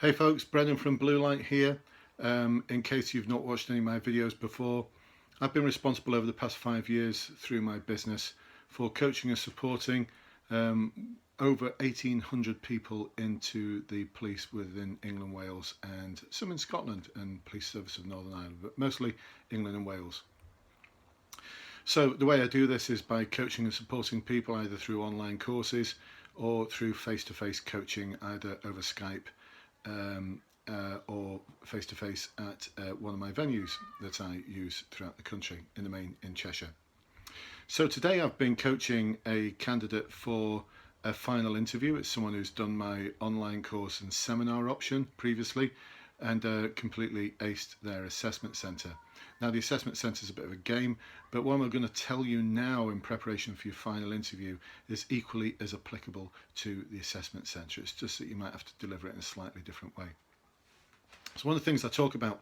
Hey folks, Brendan from Blue Light here. In case you've not watched any of my videos before, I've been responsible over the past 5 years through my business for coaching and supporting over 1,800 people into the police within England, Wales and some in Scotland and Police Service of Northern Ireland, but mostly England and Wales. So the way I do this is by coaching and supporting people either through online courses or through face-to-face coaching either over Skype or face-to-face at one of my venues that I use throughout the country, in the main in Cheshire. So today I've been coaching a candidate for a final interview. It's someone who's done my online course and seminar option previously and completely aced their assessment centre. Now the assessment centre is a bit of a game, but what I'm going to tell you now in preparation for your final interview is equally as applicable to the assessment centre. It's just that you might have to deliver it in a slightly different way. So one of the things I talk about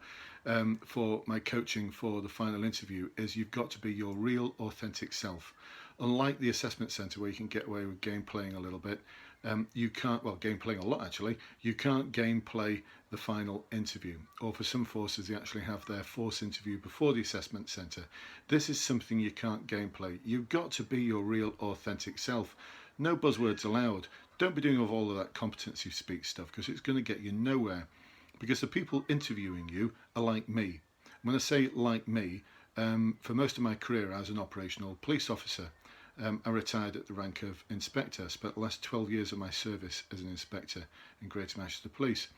for my coaching for the final interview is you've got to be your real authentic self. Unlike the assessment centre where you can get away with game playing a little bit, you can't, well, game playing a lot actually, you can't game play the final interview. Or for some forces they actually have their force interview before the assessment centre. This is something you can't game play. You've got to be your real authentic self. No buzzwords allowed. Don't be doing all of that competency speak stuff because it's going to get you nowhere. Because the people interviewing you are like me. When I say like me, for most of my career as an operational police officer, I retired at the rank of inspector, spent the last 12 years of my service as an inspector in Greater Manchester Police.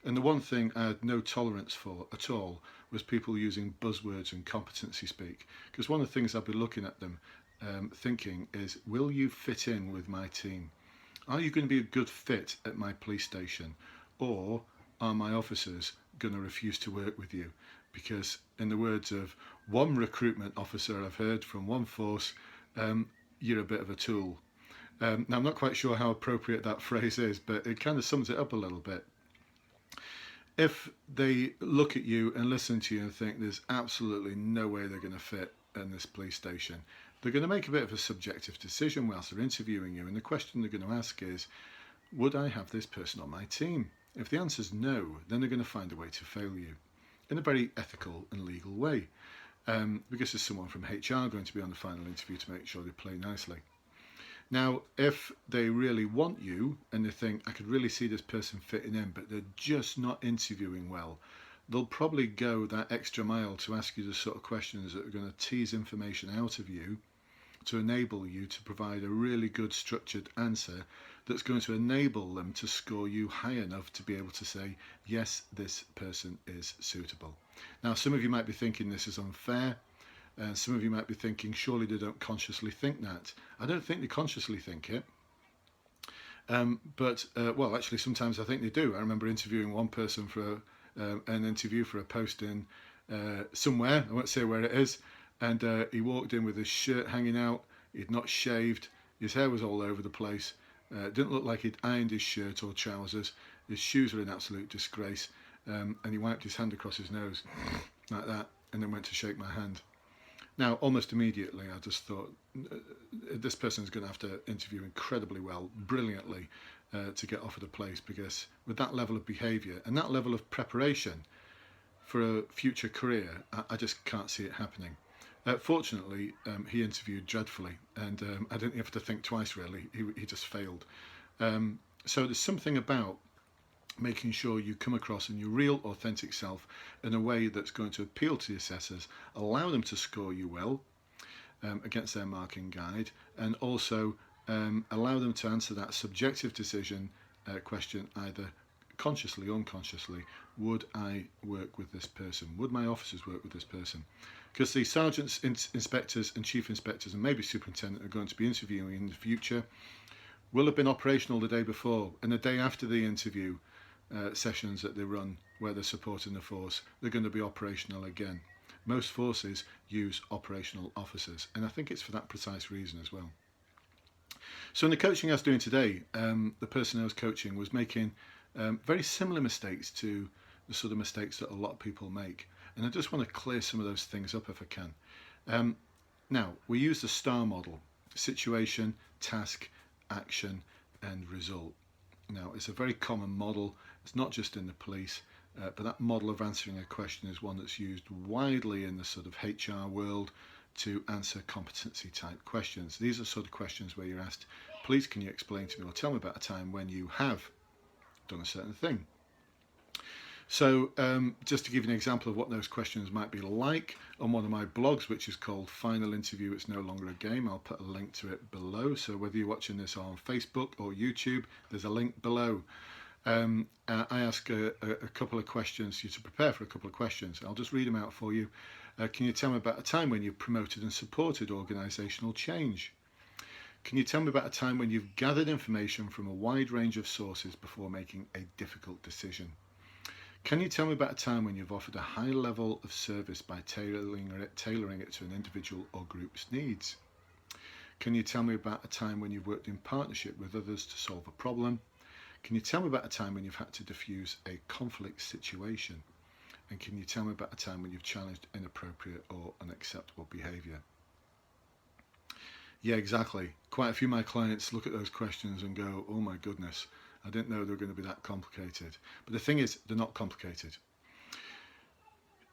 And the one thing I had no tolerance for at all was people using buzzwords and competency speak. Because one of the things I'd be looking at them thinking is, will you fit in with my team? Are you going to be a good fit at my police station? Or are my officers going to refuse to work with you? Because in the words of one recruitment officer I've heard from one force, you're a bit of a tool. Now I'm not quite sure how appropriate that phrase is, but it kind of sums it up a little bit. If they look at you and listen to you and think there's absolutely no way they're going to fit in this police station, they're going to make a bit of a subjective decision whilst they're interviewing you, and the question they're going to ask is, would I have this person on my team? If the answer is no, then they're going to find a way to fail you in a very ethical and legal way, because there's someone from HR going to be on the final interview to make sure they play nicely. Now, if they really want you and they think, I could really see this person fitting in, but they're just not interviewing well, they'll probably go that extra mile to ask you the sort of questions that are going to tease information out of you to enable you to provide a really good structured answer that's going to enable them to score you high enough to be able to say, yes, this person is suitable. Now, some of you might be thinking this is unfair, and some of you might be thinking, surely they don't consciously think that. I don't think they consciously think it. Well, actually, sometimes I think they do. I remember interviewing one person for an interview for a post in somewhere, I won't say where it is, and he walked in with his shirt hanging out, he'd not shaved, his hair was all over the place, didn't look like he'd ironed his shirt or trousers, his shoes were in absolute disgrace, and he wiped his hand across his nose like that and then went to shake my hand. Now, almost immediately, I just thought, this person is going to have to interview incredibly well, brilliantly, to get offered a place, because with that level of behaviour and that level of preparation for a future career, I just can't see it happening. Fortunately, he interviewed dreadfully, and I didn't have to think twice, really. He just failed. So there's something about making sure you come across in your real authentic self in a way that's going to appeal to the assessors, allow them to score you well against their marking guide, and also allow them to answer that subjective decision question either consciously or unconsciously. Would I work with this person? Would my officers work with this person? Because the sergeants, inspectors and chief inspectors and maybe superintendent are going to be interviewing in the future will have been operational the day before, and the day after the interview sessions that they run where they're supporting the force, they're going to be operational again. Most forces use operational officers, and I think it's for that precise reason as well. So in the coaching I was doing today, the person I was coaching was making very similar mistakes to the sort of mistakes that a lot of people make, and I just want to clear some of those things up if I can. Now, we use the STAR model: situation, task, action and result. Now, it's a very common model. It's not just in the police, but that model of answering a question is one that's used widely in the sort of HR world to answer competency type questions. These are sort of questions where you're asked, please can you explain to me or tell me about a time when you have done a certain thing. So just to give you an example of what those questions might be like, on one of my blogs, which is called Final Interview, It's No Longer a Game, I'll put a link to it below. So whether you're watching this on Facebook or YouTube, there's a link below. I ask a couple of questions, you to prepare for a couple of questions. I'll just read them out for you. Can you tell me about a time when you've promoted and supported organisational change? Can you tell me about a time when you've gathered information from a wide range of sources before making a difficult decision? Can you tell me about a time when you've offered a high level of service by tailoring it to an individual or group's needs? Can you tell me about a time when you've worked in partnership with others to solve a problem? Can you tell me about a time when you've had to diffuse a conflict situation? And can you tell me about a time when you've challenged inappropriate or unacceptable behaviour? Yeah, exactly. Quite a few of my clients look at those questions and go, oh my goodness, I didn't know they were going to be that complicated. But the thing is, they're not complicated.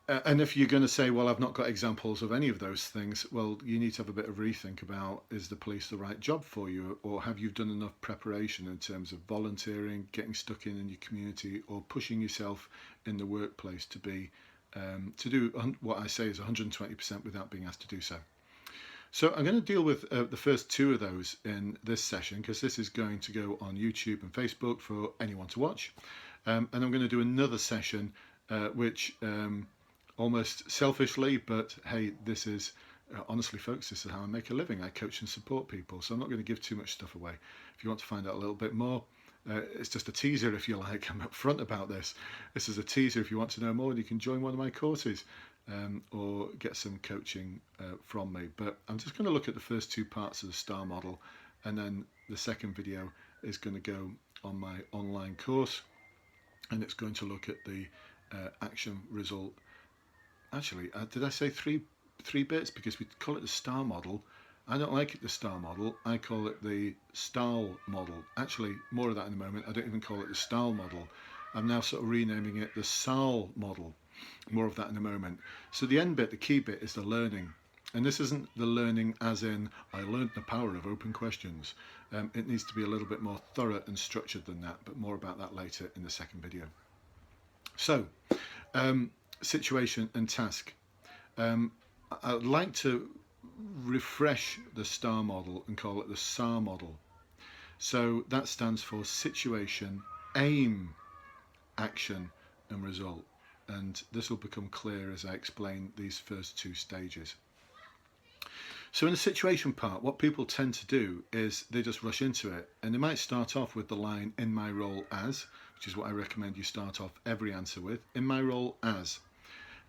And if you're going to say, well, I've not got examples of any of those things, well, you need to have a bit of rethink about, is the police the right job for you? Or have you done enough preparation in terms of volunteering, getting stuck in your community, or pushing yourself in the workplace to be to do what I say is 120% without being asked to do so? So I'm going to deal with the first two of those in this session, because this is going to go on YouTube and Facebook for anyone to watch. And I'm going to do another session which almost selfishly, but hey, this is honestly, folks, this is how I make a living. I coach and support people, so I'm not going to give too much stuff away. If you want to find out a little bit more, it's just a teaser, if you like. I'm upfront about this. This is a teaser. If you want to know more, you can join one of my courses. Or get some coaching from me. But I'm just going to look at the first two parts of the STAR model, and then the second video is going to go on my online course, and it's going to look at the action result. Actually, did I say three bits? Because we call it the STAR model. I don't like it the STAR model. I call it the STAARL model. Actually, more of that in a moment. I don't even call it the STAARL model. I'm now sort of renaming it the SAARL model. More of that in a moment. So the end bit, the key bit, is the learning. And this isn't the learning as in, I learned the power of open questions. It needs to be a little bit more thorough and structured than that, but more about that later in the second video. So, situation and task. I'd like to refresh the STAR model and call it the SAAR model. So that stands for situation, aim, action and result. And this will become clear as I explain these first two stages. So in the situation part, what people tend to do is they just rush into it, and they might start off with the line, in my role as, which is what I recommend you start off every answer with, in my role as.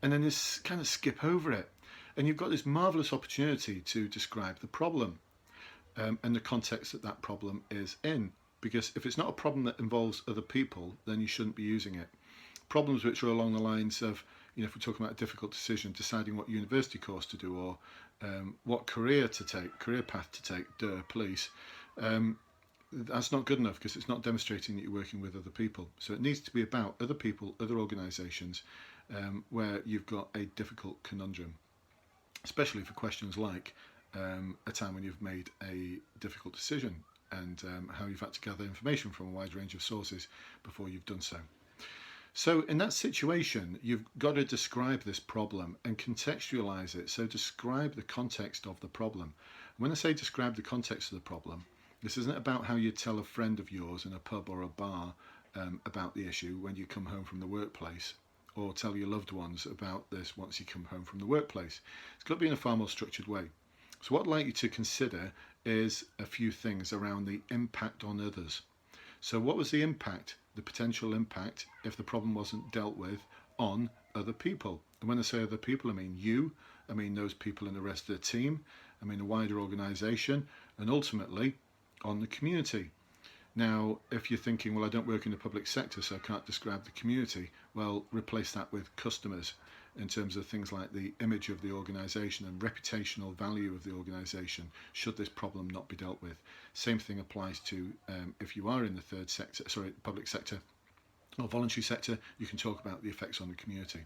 And then just kind of skip over it. And you've got this marvellous opportunity to describe the problem and the context that that problem is in. Because if it's not a problem that involves other people, then you shouldn't be using it. Problems which are along the lines of, if we're talking about a difficult decision, deciding what university course to do or what career to take, career path to take, police, that's not good enough because it's not demonstrating that you're working with other people. So it needs to be about other people, other organisations where you've got a difficult conundrum, especially for questions like a time when you've made a difficult decision and how you've had to gather information from a wide range of sources before you've done so. So in that situation, you've got to describe this problem and contextualize it. So describe the context of the problem. When I say describe the context of the problem, this isn't about how you tell a friend of yours in a pub or a bar about the issue when you come home from the workplace, or tell your loved ones about this once you come home from the workplace. It's got to be in a far more structured way. So what I'd like you to consider is a few things around the impact on others. So what was the impact, the potential impact, if the problem wasn't dealt with on other people? And when I say other people, I mean you, I mean those people in the rest of the team, I mean a wider organisation, and ultimately on the community. Now, if you're thinking, well, I don't work in the public sector, so I can't describe the community, well, replace that with customers in terms of things like the image of the organisation and reputational value of the organisation should this problem not be dealt with. Same thing applies to if you are in the public sector or voluntary sector, you can talk about the effects on the community.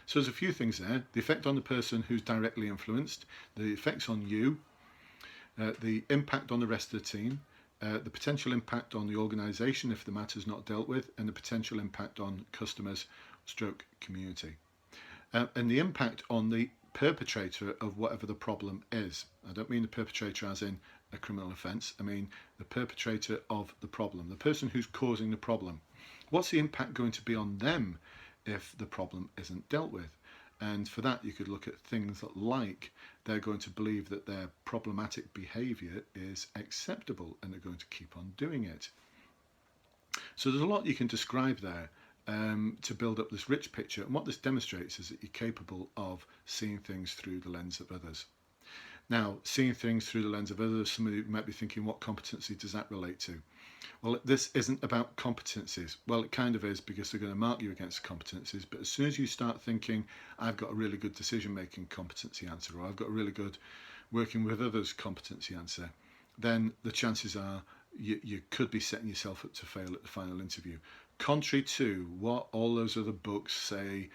So there's a few things there. The effect on the person who's directly influenced, the effects on you, the impact on the rest of the team, the potential impact on the organisation if the matter is not dealt with, and the potential impact on customers stroke community. And the impact on the perpetrator of whatever the problem is. I don't mean the perpetrator as in a criminal offence, I mean the perpetrator of the problem, the person who's causing the problem. What's the impact going to be on them if the problem isn't dealt with? And for that, you could look at things like they're going to believe that their problematic behaviour is acceptable and they're going to keep on doing it. So there's a lot you can describe there to build up this rich picture. And what this demonstrates is that you're capable of seeing things through the lens of others. Now, seeing things through the lens of others, some of you might be thinking, what competency does that relate to? Well, this isn't about competencies. Well, it kind of is, because they're going to mark you against competencies. But as soon as you start thinking, I've got a really good decision-making competency answer, or I've got a really good working with others competency answer, then the chances are you could be setting yourself up to fail at the final interview. Contrary to what all those other books say,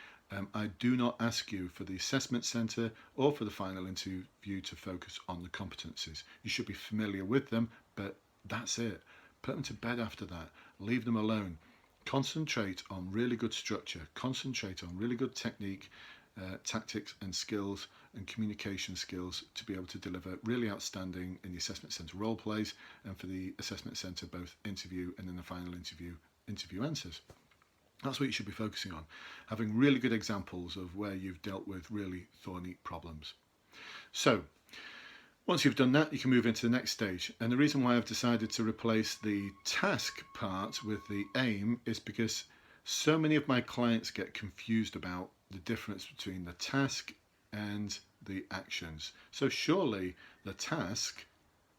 I do not ask you for the assessment centre or for the final interview to focus on the competencies. You should be familiar with them, but that's it. Put them to bed after that. Leave them alone. Concentrate on really good structure. Concentrate on really good technique, tactics and skills and communication skills to be able to deliver really outstanding in the assessment centre role plays, and for the assessment centre both interview and in the final interview answers. That's what you should be focusing on. Having really good examples of where you've dealt with really thorny problems. So, once you've done that, you can move into the next stage. And the reason why I've decided to replace the task part with the aim is because so many of my clients get confused about the difference between the task and the actions. So surely the task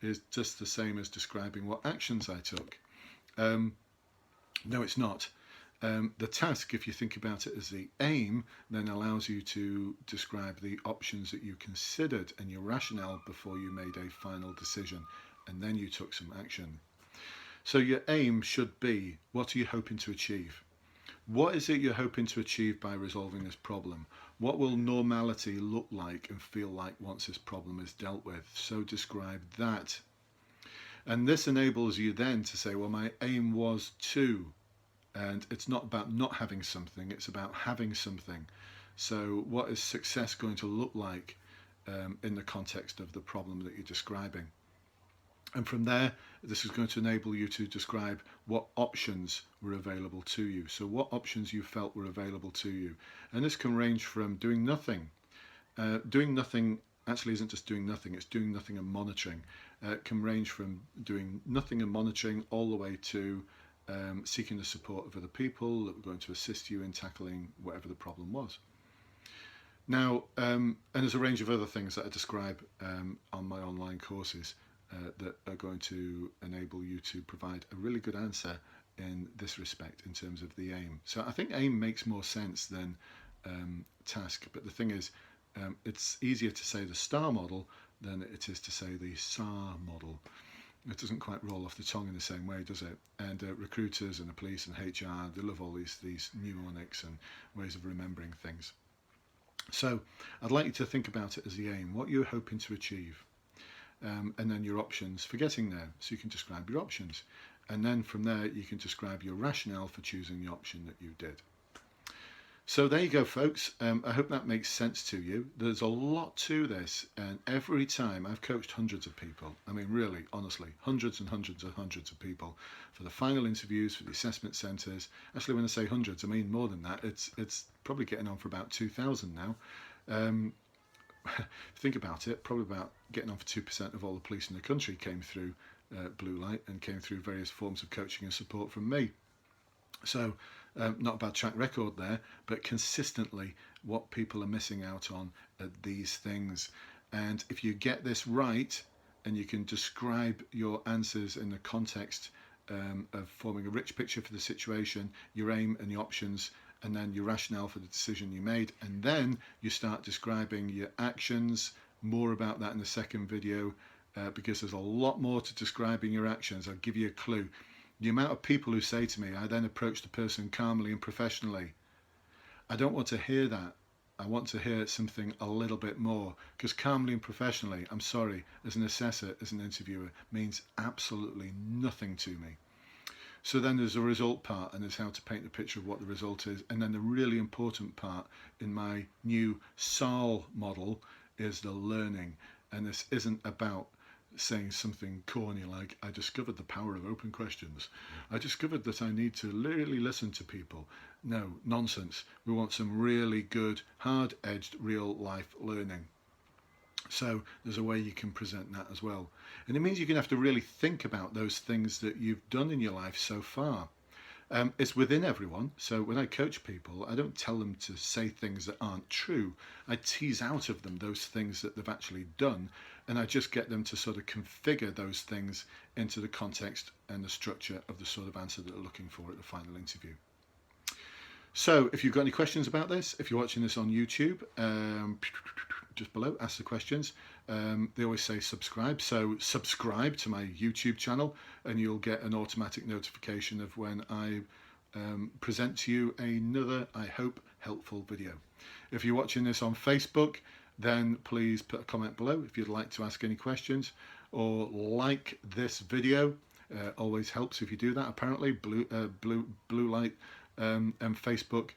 is just the same as describing what actions I took. No, it's not. The task, if you think about it as the aim, then allows you to describe the options that you considered and your rationale before you made a final decision, and then you took some action. So your aim should be, what are you hoping to achieve? What is it you're hoping to achieve by resolving this problem? What will normality look like and feel like once this problem is dealt with? So describe that. And this enables you then to say, well, my aim was to. And it's not about not having something, it's about having something. So what is success going to look like in the context of the problem that you're describing? And from there, this is going to enable you to describe what options were available to you. So what options you felt were available to you. And this can range from doing nothing. Doing nothing actually isn't just doing nothing, it's doing nothing and monitoring. It can range from doing nothing and monitoring all the way to seeking the support of other people that were going to assist you in tackling whatever the problem was. Now, and there's a range of other things that I describe on my online courses that are going to enable you to provide a really good answer in this respect in terms of the aim. So I think aim makes more sense than task, but the thing is, it's easier to say the STAR model than it is to say the SAARL model. It doesn't quite roll off the tongue in the same way, does it? And recruiters and the police and HR, they love all these mnemonics and ways of remembering things. So I'd like you to think about it as the aim, what you're hoping to achieve. And then your options for getting there. So you can describe your options. And then from there, you can describe your rationale for choosing the option that you did. So there you go, folks. I hope that makes sense to you. There's a lot to this, and every time I've coached hundreds of people, I mean really, honestly, hundreds and hundreds and hundreds of people for the final interviews, for the assessment centres. Actually, when I say hundreds, I mean more than that. It's probably getting on for about 2,000 now. Think about it, probably about getting on for 2% of all the police in the country came through Blue Light and came through various forms of coaching and support from me. So not a bad track record there, but consistently what people are missing out on are these things. And if you get this right and you can describe your answers in the context of forming a rich picture for the situation, your aim and the options, and then your rationale for the decision you made. And then you start describing your actions. More about that in the second video, because there's a lot more to describing your actions. I'll give you a clue. The amount of people who say to me, I then approach the person calmly and professionally. I don't want to hear that. I want to hear something a little bit more, because calmly and professionally, I'm sorry, as an assessor, as an interviewer, means absolutely nothing to me. So then there's a result part, and there's how to paint the picture of what the result is. And then the really important part in my new SAARL model is the learning. And this isn't about saying something corny like, I discovered the power of open questions. I discovered that I need to really listen to people. No, nonsense. We want some really good, hard-edged, real-life learning. So there's a way you can present that as well. And it means you're going to have to really think about those things that you've done in your life so far. It's within everyone. So when I coach people, I don't tell them to say things that aren't true. I tease out of them those things that they've actually done, and I just get them to sort of configure those things into the context and the structure of the sort of answer that they're looking for at the final interview. So if you've got any questions about this, if you're watching this on YouTube, just below, ask the questions. They always say subscribe, so subscribe to my YouTube channel and you'll get an automatic notification of when I present to you another, I hope, helpful video. If you're watching this on Facebook, then please put a comment below if you'd like to ask any questions, or like this video. Always helps if you do that, apparently. Blue light and Facebook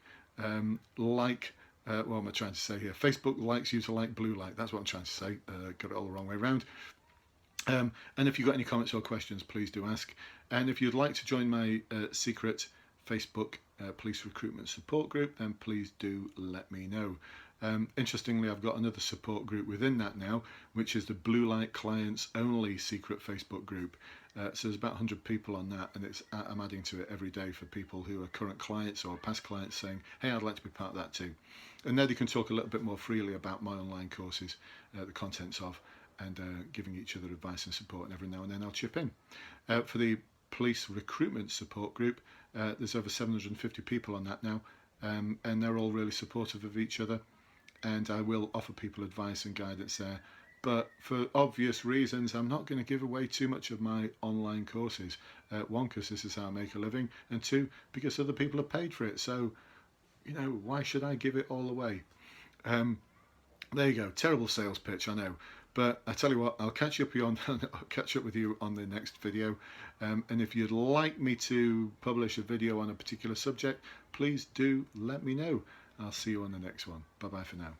what am I trying to say here? Facebook likes you to like blue light. That's what I'm trying to say. Got it all the wrong way around. And if you've got any comments or questions, please do ask. And if you'd like to join my secret Facebook police recruitment support group, then please do let me know. Interestingly, I've got another support group within that now, which is the Blue Light Clients Only secret Facebook group. So there's about 100 people on that, and I'm adding to it every day for people who are current clients or past clients saying, hey, I'd like to be part of that too. And there you can talk a little bit more freely about my online courses, the contents of, and giving each other advice and support, and every now and then I'll chip in. For the police recruitment support group, there's over 750 people on that now, and they're all really supportive of each other, and I will offer people advice and guidance there. But for obvious reasons, I'm not going to give away too much of my online courses. One, because this is how I make a living, and two, because other people have paid for it. So, you know, why should I give it all away? There you go. Terrible sales pitch, I know. But I tell you what, I'll catch up with you on the next video. And if you'd like me to publish a video on a particular subject, please do let me know. I'll see you on the next one. Bye-bye for now.